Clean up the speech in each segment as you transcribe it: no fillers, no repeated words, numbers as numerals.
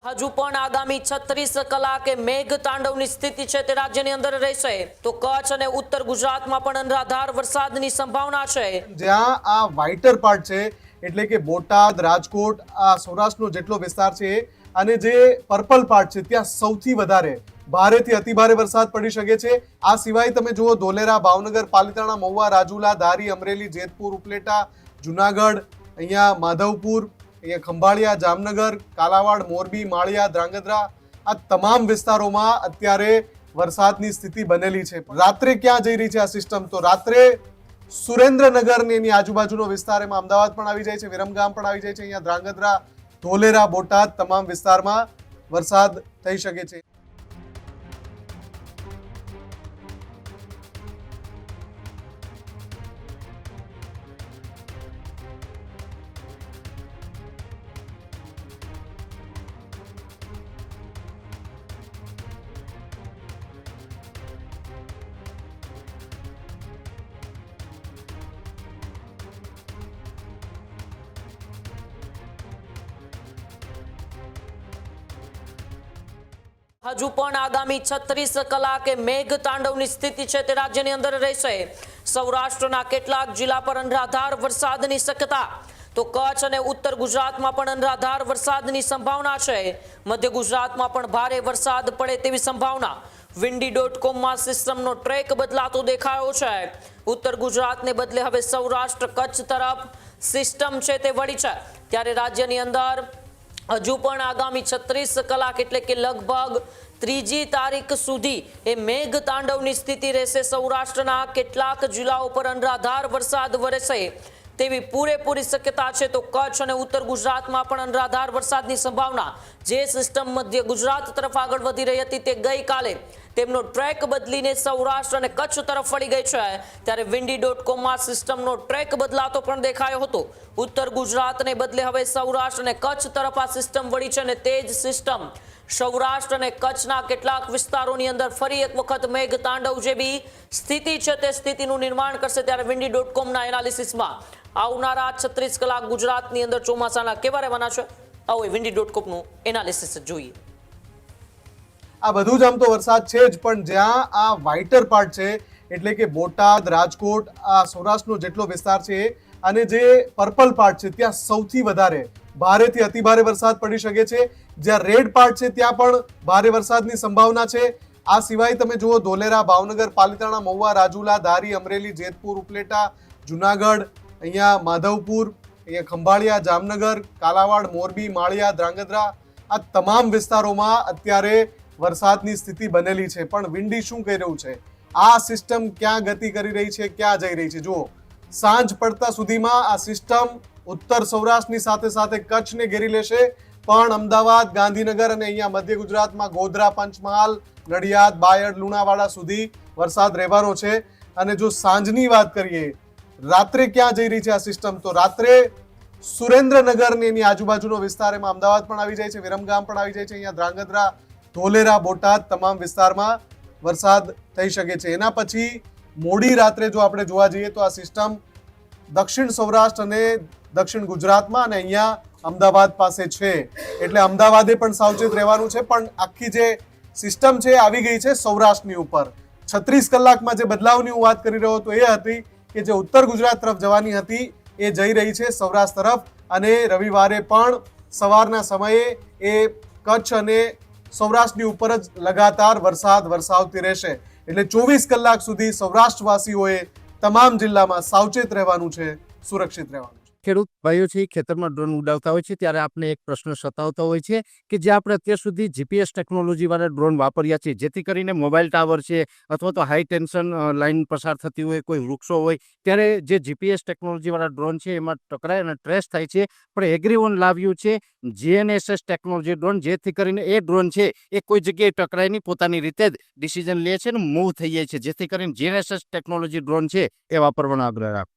હજુ પણ આગામી 36 કલાકે મેઘ તાંડવની સ્થિતિ છે તે રાજ્યની અંદર રહેશે તો કચ્છ અને ઉત્તર ગુજરાતમાં પણ અનરાધાર વરસાદની સંભાવના છે। જ્યાં આ વાઇટર પાર્ટ છે એટલે કે બોટાદ, રાજકોટ, આ સૌરાષ્ટ્રનો જેટલો વિસ્તાર છે અને જે પર્પલ પાર્ટ છે ત્યાં સૌથી વધારે ભારેથી અતિભારે વરસાદ પડી શકે છે। આ સિવાય તમે જુઓ ધોલેરા, ભાવનગર, પાલિતાણા, મહુવા, રાજુલા, ધારી, અમરેલી, જેતપુર, ઉપલેટા, જુનાગઢ, અહીંયા માધવપુર, અહીંયા ખંભાળિયા, જામનગર, કાલાવાડ, મોરબી, માળિયા, ધ્રાંગધ્રા, આ તમામ વિસ્તારોમાં અત્યારે વરસાદની સ્થિતિ બનેલી છે। રાત્રે ક્યાં જઈ રહી છે આ સિસ્ટમ? તો રાત્રે સુરેન્દ્રનગર ને એની આજુબાજુનો વિસ્તાર, એમાં અમદાવાદ પણ આવી જાય છે, વિરમગામ પણ આવી જાય છે, અહીંયા ધ્રાંગધ્રા, ધોલેરા, બોટાદ તમામ વિસ્તારમાં વરસાદ થઈ શકે છે। હજુ પણ આગામી 36 કલાકે મેઘ તાંડવની સ્થિતિ છે તે રાજ્યની અંદર રહેશે। સૌરાષ્ટ્રના કેટલાક જિલ્લા પર અનરાધાર વરસાદની શક્યતા, તો કચ્છ અને ઉત્તર ગુજરાતમાં પણ અનરાધાર વરસાદની સંભાવના છે। મધ્ય ગુજરાતમાં પણ ભારે વરસાદ પડે તેવી સંભાવના। windy.com સિસ્ટમનો ટ્રેક બદલાતો દેખાયો છે। ઉત્તર ગુજરાતને બદલે હવે સૌરાષ્ટ્ર કચ્છ તરફ સિસ્ટમ છે તે વળી છે, ત્યારે રાજ્યની અંદર હજુ પણ આગામી 36 કલાક એટલે કે લગભગ 3જી તારીખ સુધી એ મેઘ તાંડવની સ્થિતિ રહેશે। સૌરાષ્ટ્રના કેટલાક જિલ્લાઓ પર અનરાધાર વરસાદ વરસે તેવી પૂરેપૂરી શક્યતા છે, તો કચ્છ અને ઉત્તર ગુજરાતમાં પણ અનરાધાર વરસાદની સંભાવના। જે સિસ્ટમ મધ્ય ગુજરાત તરફ આગળ વધી રહી હતી તે ગઈકાલે તેમનો ટ્રેક બદલીને સૌરાષ્ટ્ર અને કચ્છ તરફ વળી ગઈ છે, ત્યારે windy.com સિસ્ટમનો ટ્રેક બદલાતો પણ દેખાયો હતો। ઉત્તર ગુજરાતને બદલે હવે સૌરાષ્ટ્ર અને કચ્છ તરફ આ સિસ્ટમ વળી છે અને તે જ સિસ્ટમ સૌરાષ્ટ્ર અને કચ્છના કેટલાક વિસ્તારોની અંદર ફરી એક વખત મેઘ તાંડવ જેવી સ્થિતિ છે તે સ્થિતિનું નિર્માણ કરશે। ત્યારે windy.comના એનાલિસિસમાં આવનારા 36 કલાક ગુજરાતની અંદર ચોમાસાના કેવા રહેવાના છે, આવો windy.comનું એનાલિસિસ જોઈએ। આ બધું જ આમ તો વરસાદ છે જ, પણ જ્યાં આ વાઇટર પાર્ટ છે એટલે કે બોટાદ, રાજકોટ, આ સૌરાષ્ટ્રનો જેટલો વિસ્તાર છે અને જે પર્પલ પાર્ટ છે ત્યાં સૌથી વધારે ભારેથી અતિભારે વરસાદ પડી શકે છે। જ્યાં રેડ પાર્ટ છે ત્યાં પણ ભારે વરસાદની સંભાવના છે। આ સિવાય તમે જુઓ ધોલેરા, ભાવનગર, પાલિતાણા, મહુવા, રાજુલા, ધારી, અમરેલી, જેતપુર, ઉપલેટા, જુનાગઢ, અહીંયા માધવપુર, અહીંયા ખંભાળિયા, જામનગર, કાલાવાડ, મોરબી, માળિયા, ધ્રાંગધ્રા, આ તમામ વિસ્તારોમાં અત્યારે વરસાદની સ્થિતિ બનેલી છે। પણ વિન્ડી શું કહી રહ્યું છે? આ સિસ્ટમ ક્યાં ગતિ કરી રહી છે, ક્યાં જઈ રહી છે? જુઓ, સાંજ પડતા સુધીમાં આ સિસ્ટમ ઉત્તર સૌરાષ્ટ્રની સાથે સાથે કચ્છને ઘેરી લેશે, પણ અમદાવાદ, ગાંધીનગર અને અહીંયા મધ્ય ગુજરાતમાં ગોધરા, પંચમહાલ, નડિયાદ, બાયડ, લુણાવાડા સુધી વરસાદ રહેવાનો છે। અને જો સાંજની વાત કરીએ, રાત્રે ક્યાં જઈ રહી છે આ સિસ્ટમ? તો રાત્રે સુરેન્દ્રનગર ને એની આજુબાજુનો વિસ્તાર, એમાં અમદાવાદ પણ આવી જાય છે, વિરમગામ પણ આવી જાય છે, અહીંયા ધ્રાંગધ્રા, ધોલેરા, બોટાદ તમામ વિસ્તારમાં વરસાદ થઈ શકે છે। એના પછી મોડી રાત્રે જો આપણે જોવા જઈએ તો આ સિસ્ટમ દક્ષિણ સૌરાષ્ટ્ર અને દક્ષિણ ગુજરાતમાં અને અહીંયા અમદાવાદ પાસે છે, એટલે અમદાવાદે પણ સાવચેત રહેવાનું છે। પણ આખી જે સિસ્ટમ છે આવી ગઈ છે સૌરાષ્ટ્રની ઉપર। 36 કલાકમાં જે બદલાવની હું વાત કરી રહ્યો હતો એ હતી કે જે ઉત્તર ગુજરાત તરફ જવાની હતી એ જઈ રહી છે સૌરાષ્ટ્ર તરફ, અને રવિવારે પણ સવારના સમયે એ કચ્છ અને સૌરાષ્ટ્રની ઉપર જ લગાતાર વરસાદ વરસાવતી રહેશે। એટલે 24 કલાક સુધી સૌરાષ્ટ્રવાસીઓએ તમામ જિલ્લામાં સાવચેત રહેવાનું છે, સુરક્ષિત રહેવાનું છે। ખેડૂત ભાઈઓ છે ખેતરમાં ડ્રોન ઉડાવતા હોય છે ત્યારે આપણે એક પ્રશ્ન સતાવતો હોય છે કે જે આપણે અત્યાર સુધી જીપીએસ ટેકનોલોજીવાળા ડ્રોન વાપર્યા છે, જેથી કરીને મોબાઈલ ટાવર છે અથવા તો હાઈ ટેન્શન લાઇન પસાર થતી હોય, કોઈ વૃક્ષો હોય, ત્યારે જે જીપીએસ ટેકનોલોજીવાળા ડ્રોન છે એમાં ટકરાય અને ટ્રેસ થાય છે। પણ એગ્રીઓન લાવ્યું છે GNSS ટેકનોલોજી ડ્રોન, જેથી કરીને એ ડ્રોન છે એ કોઈ જગ્યાએ ટકરાય નહીં, પોતાની રીતે જ ડિસિઝન લે છે અને મૂવ થઈ જાય છે, જેથી કરીને GNSS ટેકનોલોજી ડ્રોન છે એ વાપરવાનો આગ્રહ રાખો।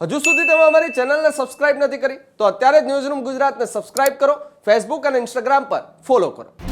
હજુ સુધી તમે અમારી ચેનલને સબસ્ક્રાઇબ નથી કરી તો અત્યારે જ ન્યૂઝરૂમ ગુજરાતને સબસ્ક્રાઇબ કરો, ફેસબુક અને ઇન્સ્ટાગ્રામ પર ફોલો કરો।